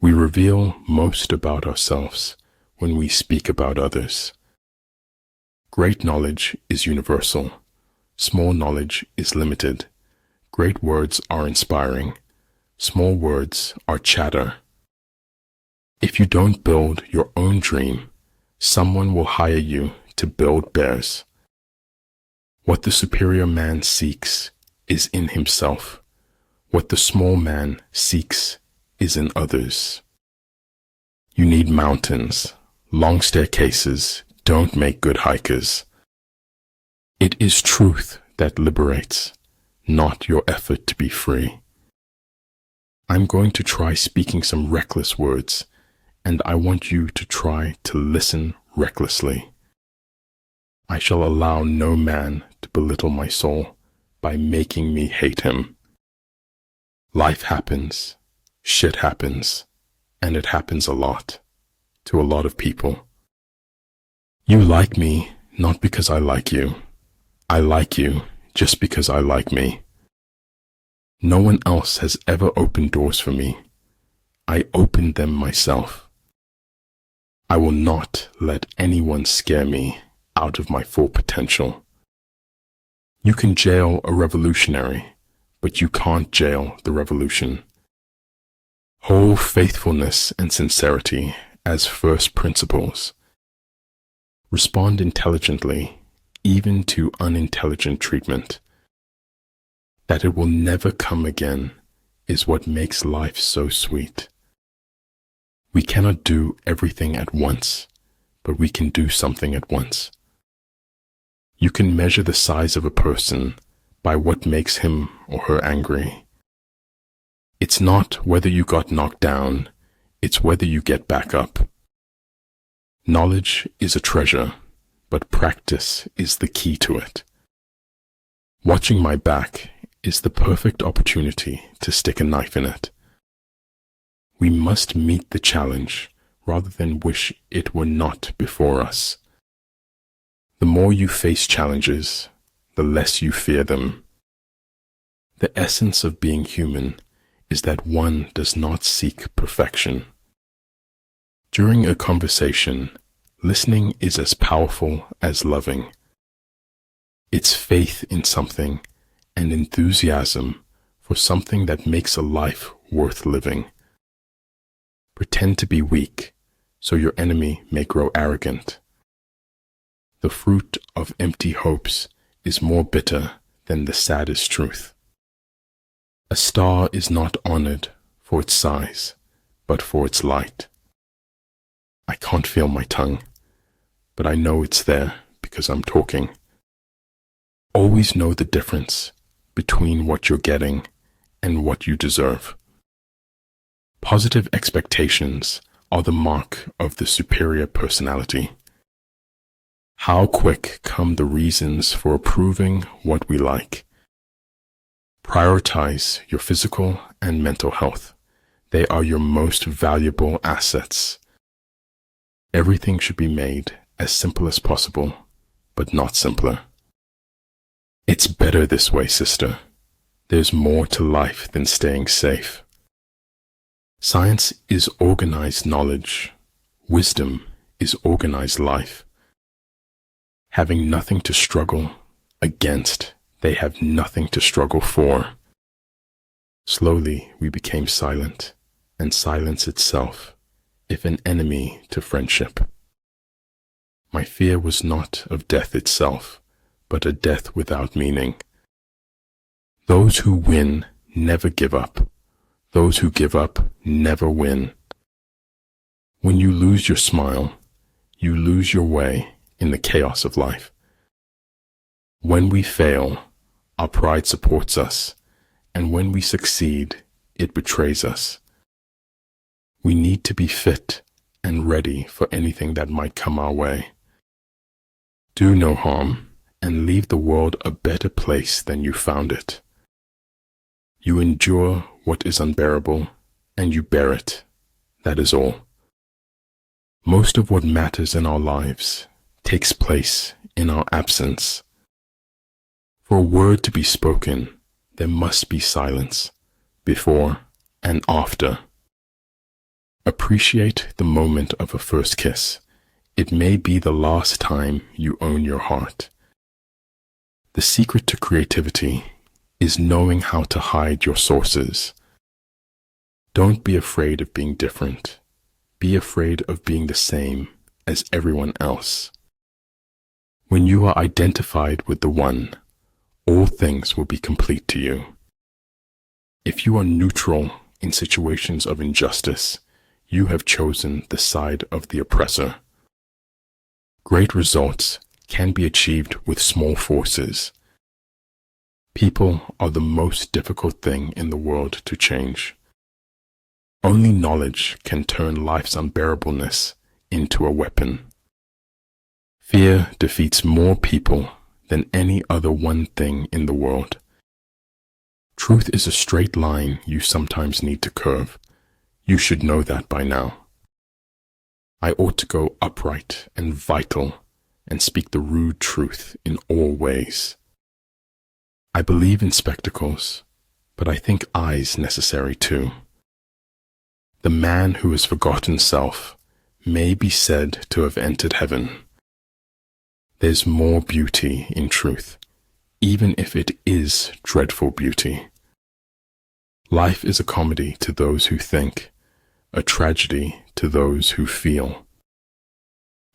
We reveal most about ourselves when we speak about others. Great knowledge is universal. Small knowledge is limited. Great words are inspiring. Small words are chatter. If you don't build your own dream, someone will hire you to build theirs. What the superior man seeks is in himself. What the small man seeks is in others. You need mountains. Long staircases don't make good hikers. It is truth that liberates, not your effort to be free. I'm going to try speaking some reckless words, and I want you to try to listen recklessly. I shall allow no man to belittle my soul by making me hate him. Life happens, shit happens, and it happens a lot, to a lot of people. You like me not because I like you. I like you just because I like me. No one else has ever opened doors for me. I opened them myself. I will not let anyone scare me out of my full potential. You can jail a revolutionary, but you can't jail the revolution. Hold faithfulness and sincerity as first principles. Respond intelligently, even to unintelligent treatment. That it will never come again is what makes life so sweet. We cannot do everything at once, but we can do something at once. You can measure the size of a person by what makes him or her angry. It's not whether you got knocked down, it's whether you get back up. Knowledge is a treasure, but practice is the key to it. Watching my back is the perfect opportunity to stick a knife in it. We must meet the challenge rather than wish it were not before us. The more you face challenges, the less you fear them. The essence of being human is that one does not seek perfection. During a conversation, listening is as powerful as loving. It's faith in something and enthusiasm for something that makes a life worth living. Pretend to be weak, so your enemy may grow arrogant. The fruit of empty hopes is more bitter than the saddest truth. A star is not honored for its size, but for its light. I can't feel my tongue, but I know it's there because I'm talking. Always know the difference between what you're getting and what you deserve. Positive expectations are the mark of the superior personality. How quick come the reasons for approving what we like. Prioritize your physical and mental health. They are your most valuable assets. Everything should be made as simple as possible, but not simpler. It's better this way, sister. There's more to life than staying safe. Science is organized knowledge. Wisdom is organized life. Having nothing to struggle against, they have nothing to struggle for. Slowly we became silent, and silence itself, if an enemy to friendship. My fear was not of death itself, but a death without meaning. Those who win never give up. Those who give up never win. When you lose your smile, you lose your way in the chaos of life. When we fail, our pride supports us, and when we succeed, it betrays us. We need to be fit and ready for anything that might come our way. Do no harm, and leave the world a better place than you found it. You endure what is unbearable, and you bear it. That is all. Most of what matters in our lives takes place in our absence. For a word to be spoken, there must be silence, before and after. Appreciate the moment of a first kiss. It may be the last time you own your heart. The secret to creativity is knowing how to hide your sources. Don't be afraid of being different. Be afraid of being the same as everyone else. When you are identified with the One, all things will be complete to you. If you are neutral in situations of injustice, you have chosen the side of the oppressor. Great results can be achieved with small forces. People are the most difficult thing in the world to change. Only knowledge can turn life's unbearableness into a weapon. Fear defeats more people than any other one thing in the world. Truth is a straight line you sometimes need to curve. You should know that by now. I ought to go upright and vital and speak the rude truth in all ways. I believe in spectacles, but I think eyes necessary too. The man who has forgotten self may be said to have entered heaven. There's more beauty in truth, even if it is dreadful beauty. Life is a comedy to those who think, a tragedy to those who feel.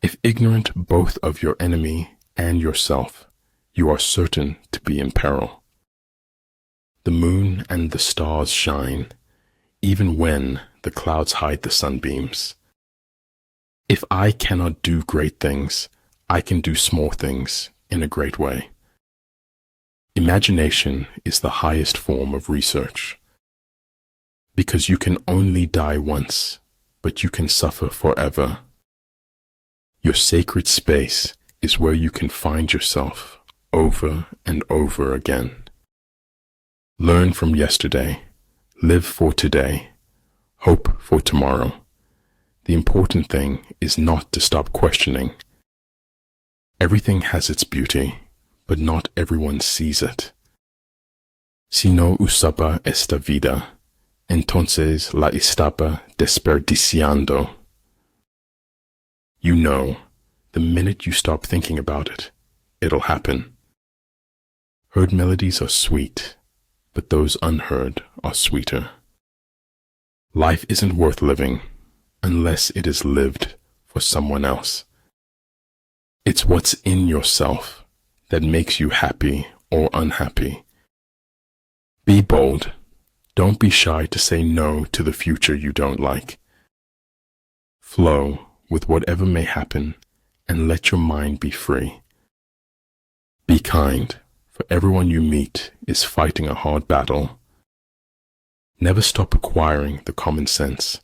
If ignorant both of your enemy and yourself, you are certain to be in peril. The moon and the stars shine, even when the clouds hide the sunbeams. If I cannot do great things, I can do small things in a great way. Imagination is the highest form of research. Because you can only die once, but you can suffer forever. Your sacred space is where you can find yourself over and over again. Learn from yesterday, live for today, hope for tomorrow. The important thing is not to stop questioning. Everything has its beauty, but not everyone sees it. Si no usaba esta vida, entonces la estaba desperdiciando. You know, the minute you stop thinking about it, it'll happen. Heard melodies are sweet, but those unheard are sweeter. Life isn't worth living unless it is lived for someone else. It's what's in yourself that makes you happy or unhappy. Be bold. Don't be shy to say no to the future you don't like. Flow with whatever may happen and let your mind be free. Be kind, for everyone you meet is fighting a hard battle. Never stop acquiring the common sense.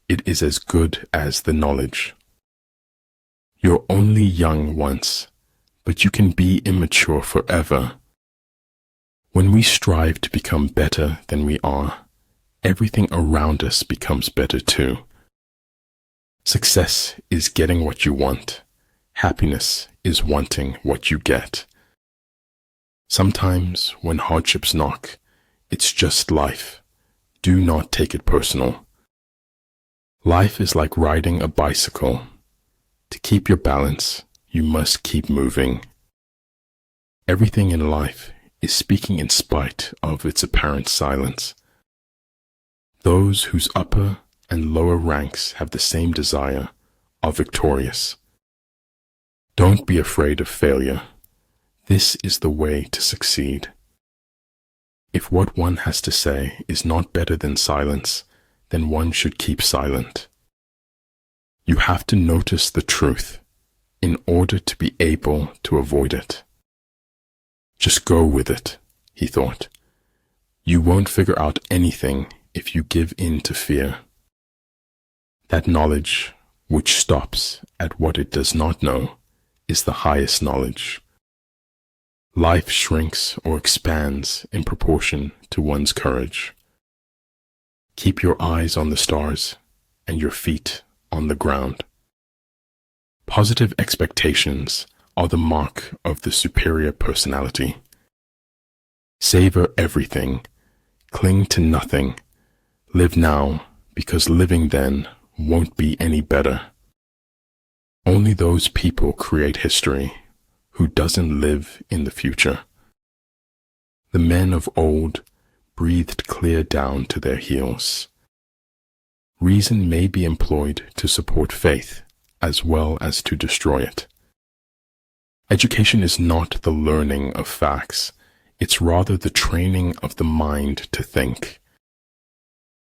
It is as good as the knowledge. You're only young once, but you can be immature forever. When we strive to become better than we are, everything around us becomes better too. Success is getting what you want. Happiness is wanting what you get. Sometimes when hardships knock, it's just life. Do not take it personal. Life is like riding a bicycle. To keep your balance, you must keep moving. Everything in life is speaking in spite of its apparent silence. Those whose upper and lower ranks have the same desire are victorious. Don't be afraid of failure. This is the way to succeed. If what one has to say is not better than silence, then one should keep silent. You have to notice the truth in order to be able to avoid it. Just go with it, he thought. You won't figure out anything if you give in to fear. That knowledge, which stops at what it does not know, is the highest knowledge. Life shrinks or expands in proportion to one's courage. Keep your eyes on the stars and your feet on the ground. Positive expectations are the mark of the superior personality. Savor everything, cling to nothing, live now, because living then won't be any better. Only those people create history who doesn't live in the future. The men of old breathed clear down to their heels. Reason may be employed to support faith as well as to destroy it. Education is not the learning of facts, it's rather the training of the mind to think.